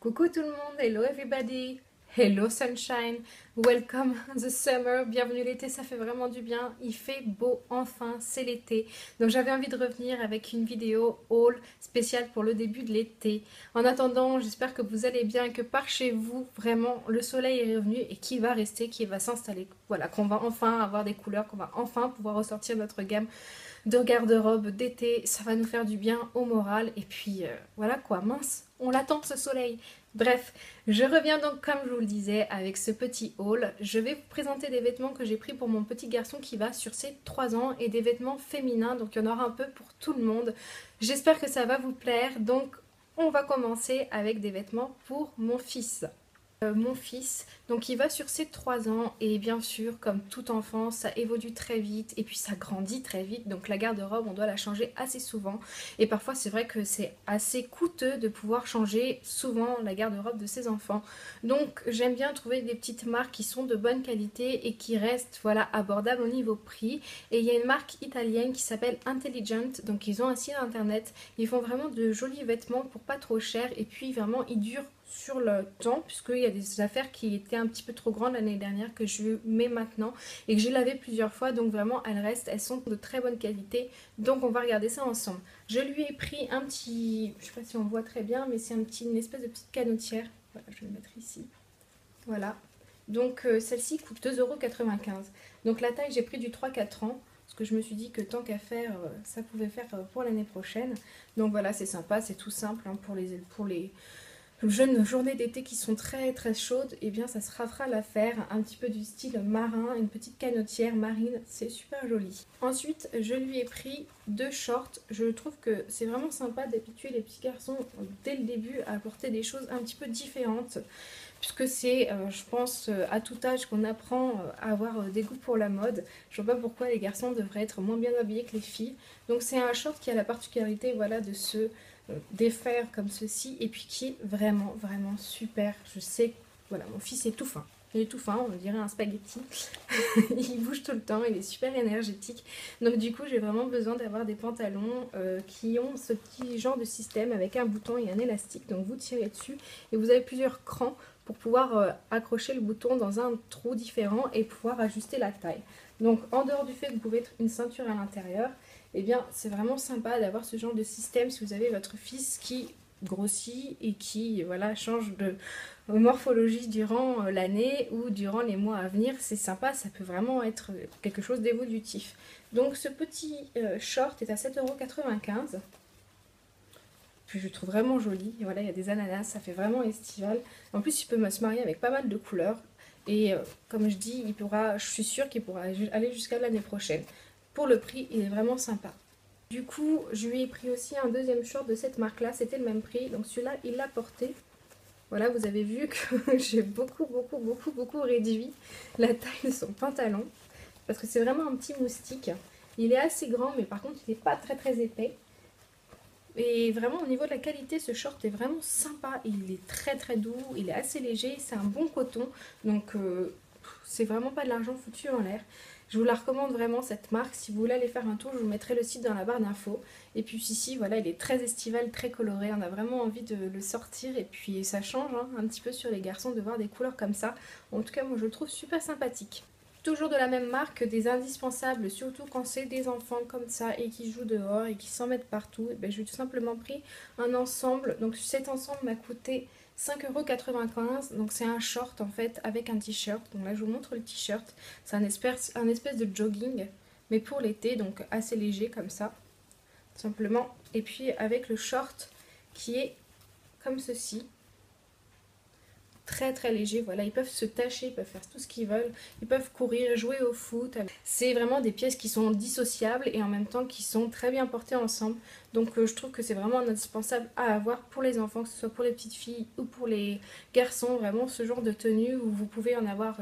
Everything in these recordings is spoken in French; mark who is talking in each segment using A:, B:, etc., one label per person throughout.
A: Coucou tout le monde, hello everybody, hello sunshine, welcome the summer, bienvenue l'été, ça fait vraiment du bien, il fait beau enfin, c'est l'été. Donc j'avais envie de revenir avec une vidéo haul spéciale pour le début de l'été. En attendant, j'espère que vous allez bien et que par chez vous, vraiment, le soleil est revenu et qu'il va rester, qu'il va s'installer. Voilà, qu'on va enfin avoir des couleurs, qu'on va enfin pouvoir ressortir notre gamme de garde-robe d'été, ça va nous faire du bien au moral. Et puis voilà quoi, mince, on l'attend ce soleil. Bref, je reviens donc comme je vous le disais avec ce petit haul. Je vais vous présenter des vêtements que j'ai pris pour mon petit garçon qui va sur ses 3 ans et des vêtements féminins, donc il y en aura un peu pour tout le monde. J'espère que ça va vous plaire, donc on va commencer avec des vêtements pour mon fils. Mon fils, donc il va sur ses 3 ans et bien sûr comme tout enfant ça évolue très vite et puis ça grandit très vite, donc la garde-robe on doit la changer assez souvent et parfois c'est vrai que c'est assez coûteux de pouvoir changer souvent la garde-robe de ses enfants, donc j'aime bien trouver des petites marques qui sont de bonne qualité et qui restent voilà abordables au niveau prix. Et il y a une marque italienne qui s'appelle Intelligent, donc ils ont un site internet, ils font vraiment de jolis vêtements pour pas trop cher et puis vraiment ils durent sur le temps, puisqu'il y a des affaires qui étaient un petit peu trop grandes l'année dernière que je mets maintenant et que j'ai lavé plusieurs fois, donc vraiment elles restent, elles sont de très bonne qualité, donc on va regarder ça ensemble. Je lui ai pris un petit, je sais pas si on voit très bien, mais c'est une espèce de petite canotière, voilà, je vais le mettre ici, voilà, donc celle-ci coûte 2,95 €, donc la taille j'ai pris du 3-4 ans, parce que je me suis dit que tant qu'à faire, ça pouvait faire pour l'année prochaine, donc voilà, c'est sympa, c'est tout simple hein, pour les jeunes journées d'été qui sont très très chaudes, et eh bien ça se fera l'affaire, un petit peu du style marin, une petite canotière marine, c'est super joli. Ensuite je lui ai pris 2 shorts, je trouve que c'est vraiment sympa d'habituer les petits garçons dès le début à porter des choses un petit peu différentes, puisque c'est je pense à tout âge qu'on apprend à avoir des goûts pour la mode. Je vois pas pourquoi les garçons devraient être moins bien habillés que les filles, donc c'est un short qui a la particularité voilà de se défaire comme ceci et puis qui est vraiment vraiment super. Je sais, voilà, mon fils est tout fin. Il est tout fin, on dirait un spaghetti. Il bouge tout le temps, il est super énergétique. Donc du coup, j'ai vraiment besoin d'avoir des pantalons qui ont ce petit genre de système avec un bouton et un élastique. Donc vous tirez dessus et vous avez plusieurs crans pour pouvoir accrocher le bouton dans un trou différent et pouvoir ajuster la taille. Donc en dehors du fait que vous pouvez mettre une ceinture à l'intérieur, eh bien c'est vraiment sympa d'avoir ce genre de système si vous avez votre fils qui grossit et qui voilà change de morphologie durant l'année ou durant les mois à venir. C'est sympa, ça peut vraiment être quelque chose d'évolutif. Donc ce petit short est à 7,95 €. Puis je le trouve vraiment joli. Et voilà, il y a des ananas, ça fait vraiment estival. En plus, il peut se marier avec pas mal de couleurs. Et comme je dis, je suis sûre qu'il pourra aller jusqu'à l'année prochaine. Pour le prix, il est vraiment sympa. Du coup, je lui ai pris aussi un deuxième short de cette marque-là. C'était le même prix. Donc celui-là, il l'a porté. Voilà, vous avez vu que j'ai beaucoup réduit la taille de son pantalon. Parce que c'est vraiment un petit moustique. Il est assez grand, mais par contre, il n'est pas très très épais. Et vraiment au niveau de la qualité, ce short est vraiment sympa, il est très très doux, il est assez léger, c'est un bon coton, donc c'est vraiment pas de l'argent foutu en l'air. Je vous la recommande vraiment cette marque, si vous voulez aller faire un tour, je vous mettrai le site dans la barre d'infos. Et puis ici, voilà, il est très estival, très coloré, on a vraiment envie de le sortir et puis ça change hein, un petit peu sur les garçons de voir des couleurs comme ça. En tout cas, moi je le trouve super sympathique. Toujours de la même marque, des indispensables, surtout quand c'est des enfants comme ça et qui jouent dehors et qui s'en mettent partout. Et ben, j'ai tout simplement pris un ensemble. Donc cet ensemble m'a coûté 5,95 €. Donc c'est un short en fait avec un t-shirt. Donc là je vous montre le t-shirt. C'est un espèce de jogging, mais pour l'été, donc assez léger comme ça, tout simplement. Et puis avec le short qui est comme ceci, très très léger, voilà, ils peuvent se tâcher, ils peuvent faire tout ce qu'ils veulent, ils peuvent courir, jouer au foot. C'est vraiment des pièces qui sont dissociables et en même temps qui sont très bien portées ensemble. Donc je trouve que c'est vraiment indispensable à avoir pour les enfants, que ce soit pour les petites filles ou pour les garçons, vraiment ce genre de tenue où vous pouvez en avoir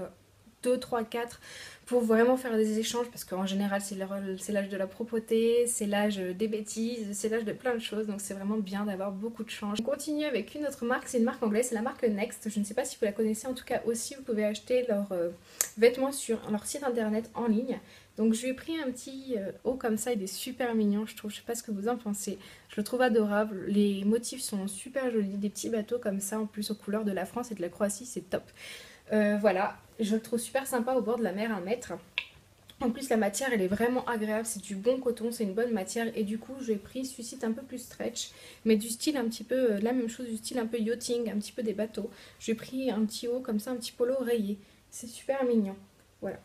A: 2, 3, 4 pour vraiment faire des échanges parce qu'en général c'est l'âge de la propreté, c'est l'âge des bêtises, c'est l'âge de plein de choses donc c'est vraiment bien d'avoir beaucoup de change. On continue avec une autre marque, c'est une marque anglaise, c'est la marque Next. Je ne sais pas si vous la connaissez, en tout cas aussi vous pouvez acheter leurs vêtements sur leur site internet en ligne. Donc je lui ai pris un petit haut comme ça, il est super mignon je trouve, je sais pas ce que vous en pensez. Je le trouve adorable, les motifs sont super jolis, des petits bateaux comme ça en plus aux couleurs de la France et de la Croatie, c'est top. Voilà, je le trouve super sympa au bord de la mer à mettre. En plus la matière elle est vraiment agréable, c'est du bon coton, c'est une bonne matière et du coup j'ai pris celui-ci un peu plus stretch mais du style un petit peu, la même chose, du style un peu yachting, un petit peu des bateaux. J'ai pris un petit haut comme ça, un petit polo rayé, c'est super mignon, voilà.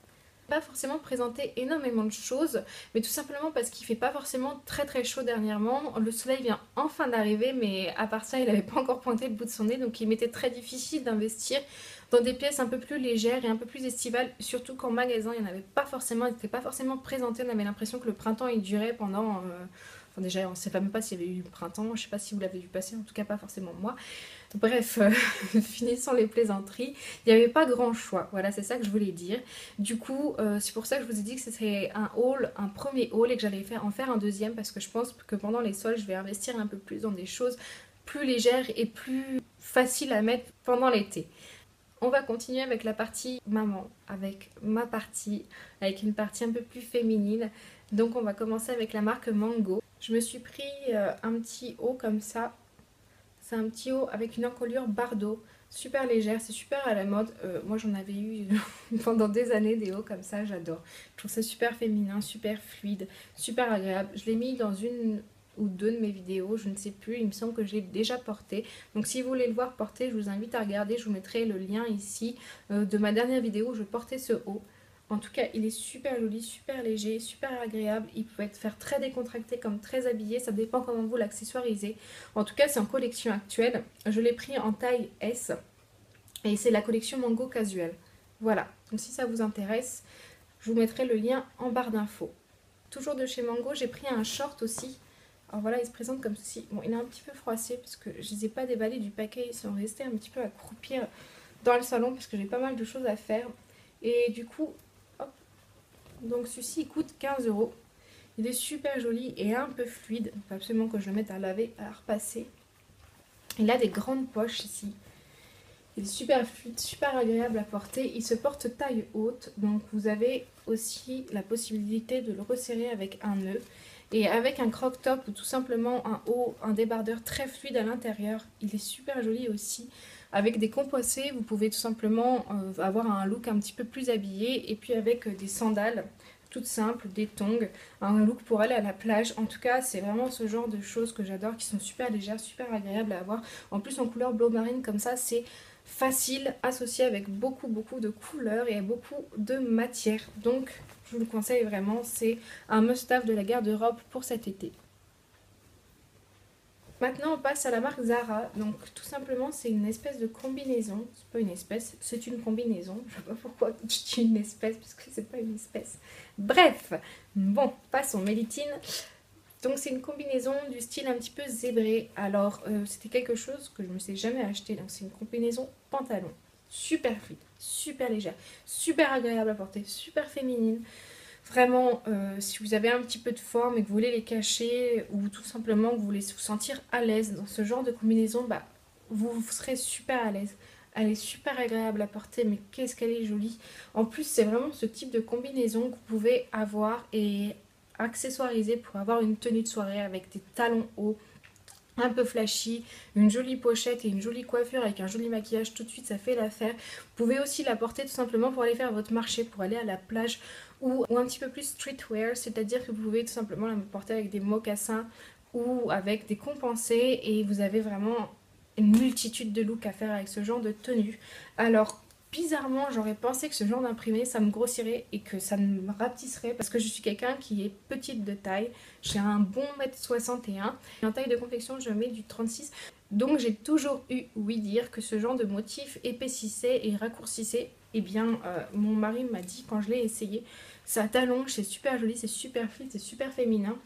A: Pas forcément présenter énormément de choses, mais tout simplement parce qu'il fait pas forcément très très chaud dernièrement. Le soleil vient enfin d'arriver, mais à part ça, il n'avait pas encore pointé le bout de son nez, donc il m'était très difficile d'investir dans des pièces un peu plus légères et un peu plus estivales, surtout qu'en magasin, il n'y en avait pas forcément, il n'était pas forcément présenté. On avait l'impression que le printemps il durait pendant. Enfin, déjà, on ne sait même pas s'il y avait eu le printemps, je ne sais pas si vous l'avez vu passer, en tout cas pas forcément moi. Bref, finissons les plaisanteries. Il n'y avait pas grand choix, voilà, c'est ça que je voulais dire. Du coup, c'est pour ça que je vous ai dit que ce serait un haul, un premier haul et que j'allais en faire un deuxième parce que je pense que pendant les soldes, je vais investir un peu plus dans des choses plus légères et plus faciles à mettre pendant l'été. On va continuer avec la partie maman, avec ma partie, avec une partie un peu plus féminine. Donc on va commencer avec la marque Mango. Je me suis pris un petit haut comme ça. C'est un petit haut avec une encolure Bardot, super légère, c'est super à la mode. Moi j'en avais eu pendant des années des hauts comme ça, j'adore. Je trouve ça super féminin, super fluide, super agréable. Je l'ai mis dans une ou deux de mes vidéos, je ne sais plus, il me semble que j'ai déjà porté. Donc si vous voulez le voir porter, je vous invite à regarder, je vous mettrai le lien ici de ma dernière vidéo où je portais ce haut. En tout cas, il est super joli, super léger, super agréable. Il peut être faire très décontracté comme très habillé. Ça dépend comment vous l'accessoirisez. En tout cas, c'est en collection actuelle. Je l'ai pris en taille S. Et c'est la collection Mango Casual. Voilà. Donc si ça vous intéresse, je vous mettrai le lien en barre d'infos. Toujours de chez Mango, j'ai pris un short aussi. Alors voilà, il se présente comme ceci. Bon, il est un petit peu froissé parce que je ne les ai pas déballés du paquet. Ils sont restés un petit peu à croupir dans le salon parce que j'ai pas mal de choses à faire. Et du coup... Donc celui-ci il coûte 15 €. Il est super joli et un peu fluide. Il faut absolument que je le mette à laver, à repasser. Il a des grandes poches ici. Il est super fluide, super agréable à porter. Il se porte taille haute. Donc vous avez aussi la possibilité de le resserrer avec un nœud. Et avec un croc top ou tout simplement un haut, un débardeur très fluide à l'intérieur. Il est super joli aussi. Avec des compossés, vous pouvez tout simplement avoir un look un petit peu plus habillé. Et puis avec des sandales toutes simples, des tongs, un look pour aller à la plage. En tout cas, c'est vraiment ce genre de choses que j'adore, qui sont super légères, super agréables à avoir. En plus, en couleur bleu marine comme ça, c'est facile, associé avec beaucoup de couleurs et beaucoup de matière. Donc, je vous le conseille vraiment, c'est un must-have de la garde-robe pour cet été. Maintenant on passe à la marque Zara, donc tout simplement c'est une espèce de combinaison, c'est pas une espèce, c'est une combinaison, je sais pas pourquoi je dis une espèce parce que c'est pas une espèce. Bref, bon, passons, Mélitine. Donc c'est une combinaison du style un petit peu zébré, alors c'était quelque chose que je me suis jamais acheté, donc c'est une combinaison pantalon, super fluide, super légère, super agréable à porter, super féminine. Vraiment, si vous avez un petit peu de forme et que vous voulez les cacher ou tout simplement que vous voulez vous sentir à l'aise dans ce genre de combinaison, bah, vous serez super à l'aise. Elle est super agréable à porter, mais qu'est-ce qu'elle est jolie. En plus, c'est vraiment ce type de combinaison que vous pouvez avoir et accessoiriser pour avoir une tenue de soirée avec des talons hauts, un peu flashy, une jolie pochette et une jolie coiffure avec un joli maquillage, tout de suite ça fait l'affaire. Vous pouvez aussi la porter tout simplement pour aller faire votre marché, pour aller à la plage ou un petit peu plus streetwear, c'est-à-dire que vous pouvez tout simplement la porter avec des mocassins ou avec des compensés et vous avez vraiment une multitude de looks à faire avec ce genre de tenue. Alors bizarrement, j'aurais pensé que ce genre d'imprimé, ça me grossirait et que ça me rapetisserait parce que je suis quelqu'un qui est petite de taille. J'ai un bon 1m61 et en taille de confection, je mets du 36. Donc j'ai toujours eu oui dire que ce genre de motif épaississait et raccourcissait. Eh bien, mon mari m'a dit quand je l'ai essayé, ça t'allonge, c'est super joli, c'est super fluide, c'est super féminin.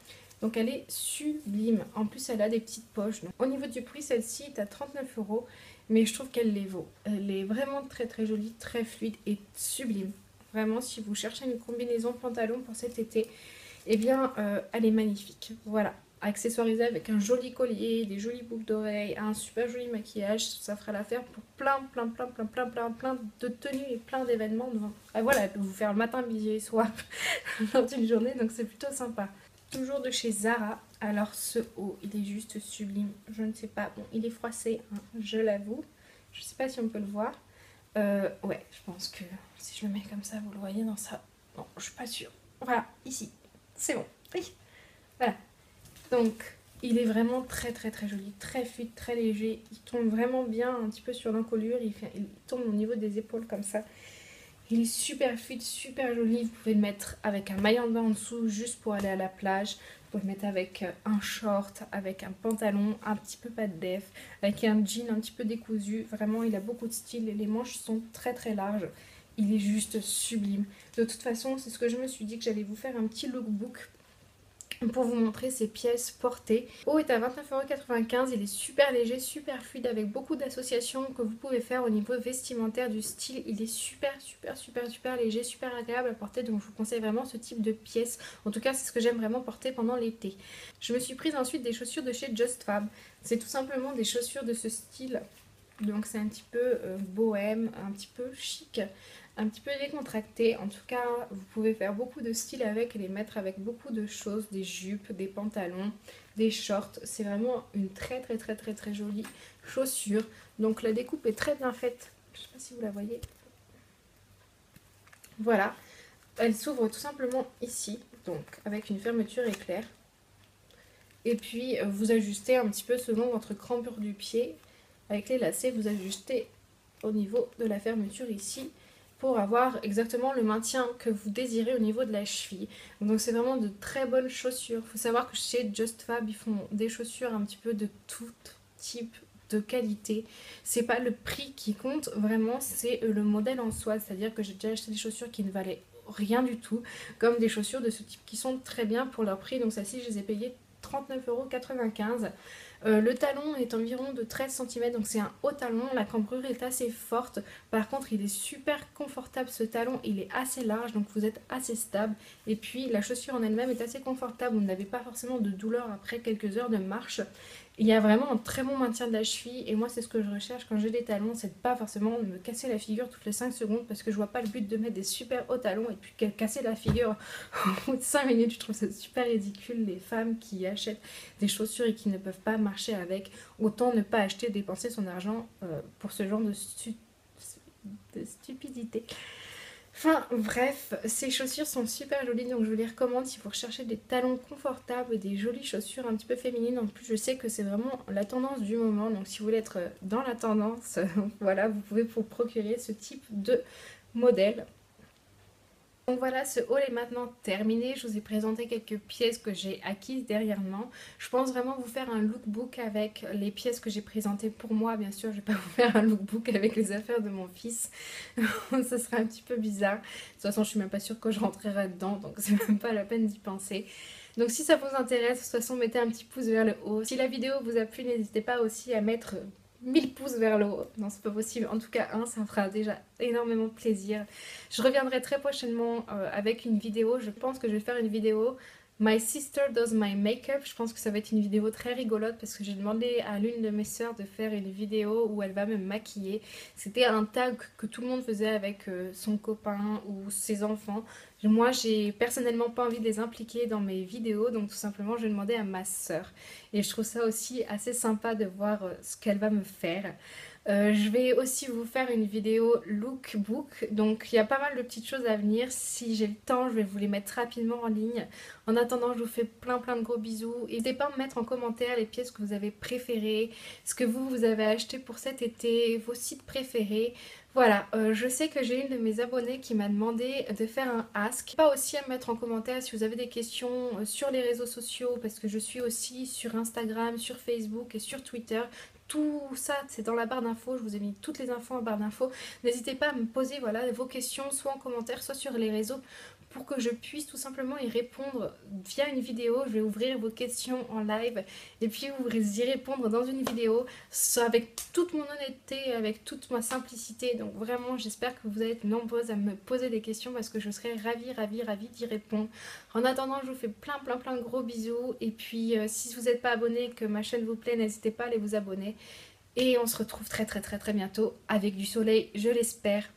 A: Donc elle est sublime. En plus elle a des petites poches. Donc, au niveau du prix, celle-ci est à 39 euros. Mais je trouve qu'elle les vaut. Elle est vraiment très très jolie, très fluide et sublime. Vraiment, si vous cherchez une combinaison pantalon pour cet été, eh bien elle est magnifique. Voilà. Accessoirisée avec un joli collier, des jolies boucles d'oreilles, un super joli maquillage, ça fera l'affaire pour plein de tenues et plein d'événements. Voilà, vous faire le matin, midi et soir lors d'une journée, donc c'est plutôt sympa. Toujours de chez Zara. Alors ce haut, il est juste sublime. Je ne sais pas, bon, il est froissé, hein, je l'avoue. Je ne sais pas si on peut le voir. Ouais, je pense que si je le mets comme ça, vous le voyez dans ça. Non, je suis pas sûre. Voilà, ici, c'est bon. Oui, voilà. Donc, il est vraiment très très très joli, très fluide, très léger. Il tombe vraiment bien un petit peu sur l'encolure. Il tombe au niveau des épaules comme ça. Il est super fluide, super joli. Vous pouvez le mettre avec un maillot de bain en dessous juste pour aller à la plage. Vous pouvez le mettre avec un short, avec un pantalon, un petit peu pas de def, avec un jean un petit peu décousu. Vraiment, il a beaucoup de style et les manches sont très très larges. Il est juste sublime. De toute façon, c'est ce que je me suis dit que j'allais vous faire un petit lookbook pour vous montrer ces pièces portées. Le haut est à 29,95 €, il est super léger, super fluide avec beaucoup d'associations que vous pouvez faire au niveau vestimentaire du style. Il est super léger, super agréable à porter, donc je vous conseille vraiment ce type de pièces. En tout cas, c'est ce que j'aime vraiment porter pendant l'été. Je me suis prise ensuite des chaussures de chez Just Fab. C'est tout simplement des chaussures de ce style. Donc c'est un petit peu bohème, un petit peu chic, un petit peu décontracté. En tout cas, vous pouvez faire beaucoup de style avec et les mettre avec beaucoup de choses, des jupes, des pantalons, des shorts. C'est vraiment une très jolie chaussure. Donc la découpe est très bien faite. Je ne sais pas si vous la voyez. Voilà. Elle s'ouvre tout simplement ici, donc avec une fermeture éclair. Et puis vous ajustez un petit peu selon votre crampure du pied. Avec les lacets, vous ajustez au niveau de la fermeture ici pour avoir exactement le maintien que vous désirez au niveau de la cheville. Donc c'est vraiment de très bonnes chaussures. Il faut savoir que chez Just Fab, ils font des chaussures un petit peu de tout type de qualité. C'est pas le prix qui compte, vraiment c'est le modèle en soi. C'est-à-dire que j'ai déjà acheté des chaussures qui ne valaient rien du tout, comme des chaussures de ce type qui sont très bien pour leur prix. Donc celle-ci, je les ai payées 39,95 €. Le talon est environ de 13 cm, donc c'est un haut talon. La cambrure est assez forte. Par contre, il est super confortable ce talon. Il est assez large, donc vous êtes assez stable. Et puis, la chaussure en elle-même est assez confortable. Vous n'avez pas forcément de douleur après quelques heures de marche. Il y a vraiment un très bon maintien de la cheville. Et moi, c'est ce que je recherche quand j'ai des talons. C'est de pas forcément me casser la figure toutes les 5 secondes. Parce que je vois pas le but de mettre des super hauts talons et puis casser la figure au bout de 5 minutes. Je trouve ça super ridicule, les femmes qui achètent des chaussures et qui ne peuvent pas marcher avec. Autant ne pas acheter, dépenser son argent pour ce genre de stupidité. Enfin bref, ces chaussures sont super jolies, donc je vous les recommande si vous recherchez des talons confortables, des jolies chaussures un petit peu féminines. En plus, je sais que c'est vraiment la tendance du moment, donc si vous voulez être dans la tendance, voilà, vous pouvez vous procurer ce type de modèle. Donc voilà, ce haul est maintenant terminé. Je vous ai présenté quelques pièces que j'ai acquises dernièrement. Je pense vraiment vous faire un lookbook avec les pièces que j'ai présentées pour moi. Bien sûr, je ne vais pas vous faire un lookbook avec les affaires de mon fils. Ça serait un petit peu bizarre. De toute façon, je suis même pas sûre que je rentrerai dedans, donc c'est même pas la peine d'y penser. Donc si ça vous intéresse, de toute façon, mettez un petit pouce vers le haut. Si la vidéo vous a plu, n'hésitez pas aussi à mettre 1000 pouces vers le haut. Non, c'est pas possible. En tout cas, ça me fera déjà énormément plaisir. Je reviendrai très prochainement avec une vidéo. Je pense que je vais faire une vidéo My Sister Does My Makeup. Je pense que ça va être une vidéo très rigolote parce que j'ai demandé à l'une de mes sœurs de faire une vidéo où elle va me maquiller. C'était un tag que tout le monde faisait avec son copain ou ses enfants. Moi, j'ai personnellement pas envie de les impliquer dans mes vidéos, donc tout simplement, je vais demander à ma sœur. Et je trouve ça aussi assez sympa de voir ce qu'elle va me faire. Je vais aussi vous faire une vidéo lookbook, donc il y a pas mal de petites choses à venir. Si j'ai le temps, je vais vous les mettre rapidement en ligne. En attendant, je vous fais plein de gros bisous. N'hésitez pas à me mettre en commentaire les pièces que vous avez préférées, ce que vous avez acheté pour cet été, vos sites préférés. Voilà, je sais que j'ai une de mes abonnées qui m'a demandé de faire un ask. Pas aussi à me mettre en commentaire si vous avez des questions sur les réseaux sociaux, parce que je suis aussi sur Instagram, sur Facebook et sur Twitter. Tout ça, c'est dans la barre d'infos. Je vous ai mis toutes les infos en barre d'infos. N'hésitez pas à me poser voilà, vos questions, soit en commentaire, soit sur les réseaux, pour que je puisse tout simplement y répondre via une vidéo. Je vais ouvrir vos questions en live et puis vous y répondre dans une vidéo avec toute mon honnêteté, avec toute ma simplicité. Donc vraiment, j'espère que vous allez être nombreuses à me poser des questions parce que je serai ravie d'y répondre. En attendant, je vous fais plein de gros bisous. Et puis, si vous n'êtes pas abonné et que ma chaîne vous plaît, n'hésitez pas à aller vous abonner. Et on se retrouve très bientôt avec du soleil, je l'espère.